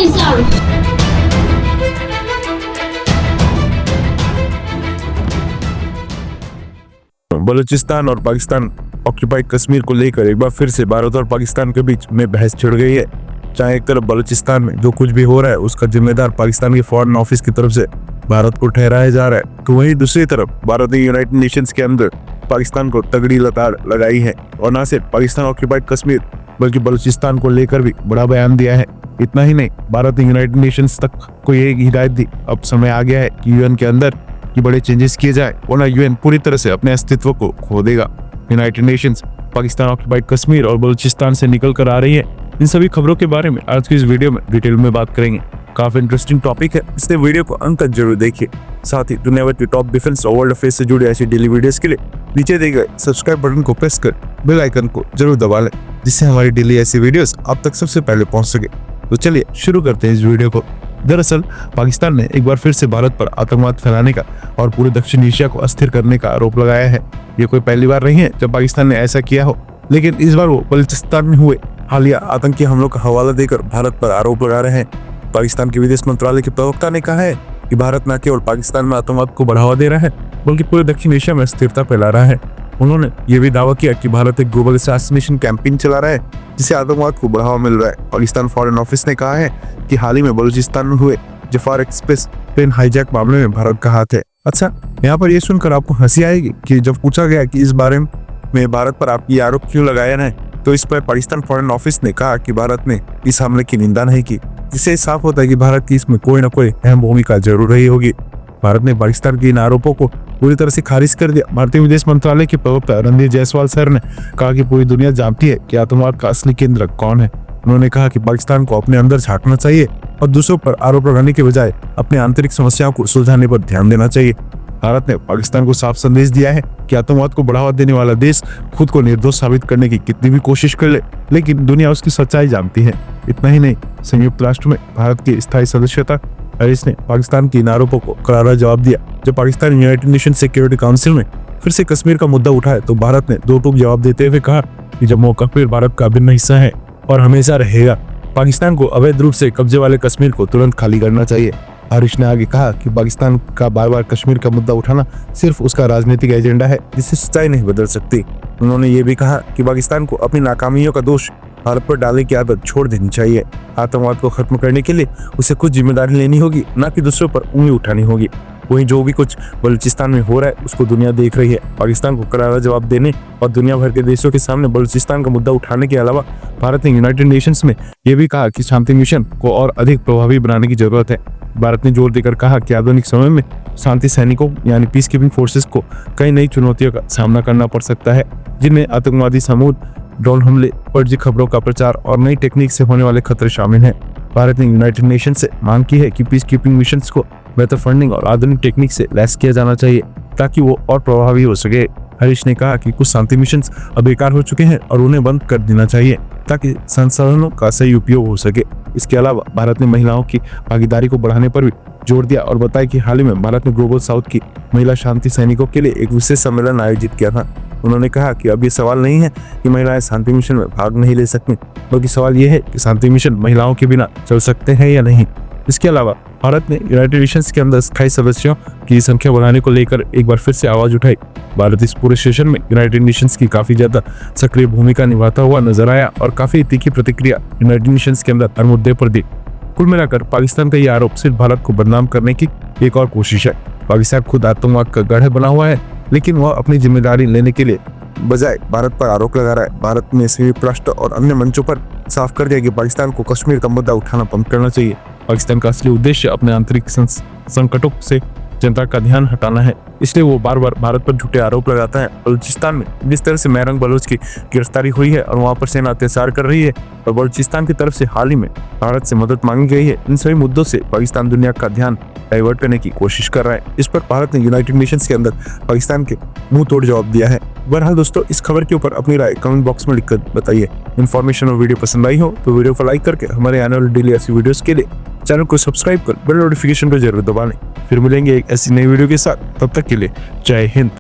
Pakistan. Balochistan और Pakistan occupied Kashmir को लेकर एक बार फिर से भारत और पाकिस्तान के बीच में बहस छिड़ गई है। चाहे एक तरफ बलूचिस्तान में जो कुछ भी हो रहा है उसका जिम्मेदार पाकिस्तान के फॉरेन ऑफिस की तरफ से भारत को ठहराया जा रहा है, तो वहीं दूसरी तरफ भारत ने यूनाइटेड नेशंस के अंदर पाकिस्तान को तगड़ी लताड़ लगाई है और न सिर्फ पाकिस्तान ऑक्यूपाइड कश्मीर बल्कि बलूचिस्तान को लेकर भी बड़ा बयान दिया है। इतना ही नहीं, भारत ने यूनाइटेड नेशंस तक को ये हिदायत दी, अब समय आ गया है कि यूएन के अंदर कि बड़े चेंजेस किए जाए वरना यूएन पूरी तरह से अपने अस्तित्व को खो देगा। United Nations Pakistan occupied Kashmir और बलूचिस्तान से निकल कर आ रही है। इन सभी खबरों के बारे में आज की इस वीडियो में डिटेल में बात करेंगे। काफी इंटरेस्टिंग टॉपिक है, इसलिए वीडियो को अंत तक जरूर देखिए। साथ ही दुनिया भर की टॉप डिफेंस और वर्ल्ड अफेयर्स से जुड़े ऐसी डेली वीडियोस के लिए नीचे दिए गए सब्सक्राइब बटन को प्रेस कर बेल आइकन को जरूर दबा लें, जिससे हमारी डेली ऐसी वीडियोस आप तक सबसे पहले पहुंच सके। तो चलिए शुरू करते हैं इस वीडियो को। दरअसल पाकिस्तान ने एक बार फिर से भारत पर आतंकवाद फैलाने का और पूरे दक्षिण एशिया को अस्थिर करने का आरोप लगाया है। ये कोई पहली बार नहीं है जब पाकिस्तान ने ऐसा किया हो, लेकिन इस बार वो बलूचिस्तान में हुए हालिया आतंकी हमलों का हवाला देकर भारत पर आरोप लगा रहे हैं। पाकिस्तान के विदेश मंत्रालय के प्रवक्ता ने कहा है कि भारत न केवल पाकिस्तान में आतंकवाद को बढ़ावा दे रहा है बल्कि पूरे दक्षिण एशिया में स्थिरता फैला रहा है। उन्होंने ये भी दावा किया कि भारत एक ग्लोबल असैसिनेशन कैंपेन चला रहा है जिससे आतंकवाद को बढ़ावा मिल रहा है। पाकिस्तान फॉरेन ऑफिस ने कहा है कि हाल ही में बलूचिस्तान में हुए जफार एक्सप्रेस ट्रेन हाईजैक मामले में भारत का हाथ है। अच्छा, यहाँ पर ये सुनकर आपको हंसी आएगी कि जब पूछा गया कि इस बारे में भारत पर आपकी आरोप क्यों लगाया है, तो इस पर पाकिस्तान फॉरेन ऑफिस ने कहा कि भारत ने इस हमले की निंदा नहीं की, जिससे साफ होता है कि भारत की इसमें कोई न कोई अहम भूमिका जरूर रही होगी। भारत ने पाकिस्तान के इन आरोपों को पूरी तरह से खारिज कर दिया। भारतीय विदेश मंत्रालय के प्रवक्ता रणधीर जायसवाल सर ने कहा कि पूरी दुनिया जानती है कि आतंकवाद का असली केंद्र कौन है। उन्होंने कहा कि पाकिस्तान को अपने अंदर झांकना चाहिए और दूसरों पर आरोप लगाने के बजाय अपने आंतरिक समस्याओं को सुलझाने पर ध्यान देना चाहिए। भारत ने पाकिस्तान को साफ संदेश दिया है कि आतंकवाद को बढ़ावा देने वाला देश खुद को निर्दोष साबित करने की कितनी भी कोशिश कर ले, लेकिन दुनिया उसकी सच्चाई जानती है। इतना ही नहीं, संयुक्त राष्ट्र में भारत की स्थायी सदस्यता हैरिस ने पाकिस्तान के इन आरोपों को करारा जवाब दिया। जब Pakistan United nation security council में फिर से कश्मीर का मुद्दा उठाया तो भारत ने दो टूक जवाब देते हुए कहा कि जम्मू और कश्मीर भारत का अभिन्न हिस्सा है और हमेशा रहेगा। पाकिस्तान को अवैध रूप से कब्जे वाले कश्मीर को तुरंत खाली करना चाहिए। हैरिस ने आगे कहा कि पाकिस्तान का बार बार कश्मीर का मुद्दा उठाना सिर्फ उसका राजनीतिक एजेंडा है, जिससे सच्चाई नहीं बदल सकती। उन्होंने ये भी कहा कि पाकिस्तान को अपनी नाकामियों का दोष भारत पर डालने की आदत छोड़ देनी चाहिए। आतंकवाद को खत्म करने के लिए उसे खुद जिम्मेदारी लेनी होगी, न कि दूसरों पर उंगली उठानी होगी। वहीं जो भी कुछ बलूचिस्तान में हो रहा है उसको दुनिया देख रही है। पाकिस्तान को करारा जवाब देने और दुनिया भर के देशों के सामने बलूचिस्तान का मुद्दा उठाने के अलावा भारत ने यूनाइटेड नेशंस में यह भी कहा कि शांति मिशन को और अधिक प्रभावी बनाने की जरूरत है। भारत ने जोर देकर कहा कि आधुनिक समय में शांति सैनिकों यानी पीस कीपिंग फोर्सेस को कई नई चुनौतियों का सामना करना पड़ सकता है, जिनमें आतंकवादी समूह, ड्रोन हमले, फर्जी खबरों का प्रचार और नई टेक्निक से होने वाले खतरे शामिल हैं। भारत ने यूनाइटेड नेशन से मांग की है कि पीस कीपिंग मिशंस को बेहतर फंडिंग और आधुनिक टेक्निक से लैस किया जाना चाहिए ताकि वो और प्रभावी हो सके। हैरिस ने कहा कि कुछ शांति मिशंस अब बेकार हो चुके हैं और उन्हें बंद कर देना चाहिए ताकि संसाधनों का सही उपयोग हो सके। इसके अलावा भारत ने महिलाओं की भागीदारी को बढ़ाने पर भी जोर दिया और बताया कि हाल ही में भारत ने ग्लोबल साउथ की महिला शांति सैनिकों के लिए एक विशेष सम्मेलन आयोजित किया था। उन्होंने कहा कि अब ये सवाल नहीं है कि महिलाएं शांति मिशन में भाग नहीं ले सकती, बल्कि सवाल ये है कि शांति मिशन महिलाओं के बिना चल सकते हैं या नहीं। इसके अलावा भारत ने यूनाइटेड नेशंस के अंदर स्थायी सदस्यों की संख्या बढ़ाने को लेकर एक बार फिर से आवाज उठाई। भारत इस पूरे सेशन में यूनाइटेड नेशंस की काफी ज्यादा सक्रिय भूमिका निभाता हुआ नजर आया और काफी तीखी प्रतिक्रिया यूनाइटेड नेशंस के अंदर हर मुद्दे पर दी। कुल मिलाकर पाकिस्तान का ये आरोप सिर्फ भारत को बदनाम करने की एक और कोशिश है। पाकिस्तान खुद आतंकवाद का गढ़ बना हुआ है, लेकिन वह अपनी जिम्मेदारी लेने के लिए बजाय भारत पर आरोप लगा रहा है। भारत ने संयुक्त राष्ट्र और अन्य मंचों पर साफ कर दिया कि पाकिस्तान को कश्मीर का मुद्दा उठाना बंद करना चाहिए। पाकिस्तान का असली उद्देश्य अपने आंतरिक संकटों से जनता का ध्यान हटाना है, इसलिए वो बार बार भारत पर झूठे आरोप लगाता है। बलूचिस्तान में जिस तरह से मैरंग बलोच की गिरफ्तारी हुई है और वहां पर सेना अत्याचार कर रही है और बलूचिस्तान की तरफ से हाल ही में भारत से मदद मांगी गई है, इन सभी मुद्दों से पाकिस्तान दुनिया का ध्यान डाइवर्ट करने की कोशिश कर रहा है। इस पर भारत ने यूनाइटेड नेशंस के अंदर पाकिस्तान के मुंह तोड़ जवाब दिया है। बहरहाल दोस्तों, इस खबर के ऊपर अपनी राय कमेंट बॉक्स में लिखकर बताइए। इन्फॉर्मेशन और वीडियो पसंद आई हो तो वीडियो को लाइक करके हमारे आने वाले डेली ऐसी वीडियोस के लिए चैनल को सब्सक्राइब कर बेल नोटिफिकेशन को जरूर दबा लें। फिर मिलेंगे एक ऐसी नई वीडियो के साथ, तब तक के लिए जय हिंद।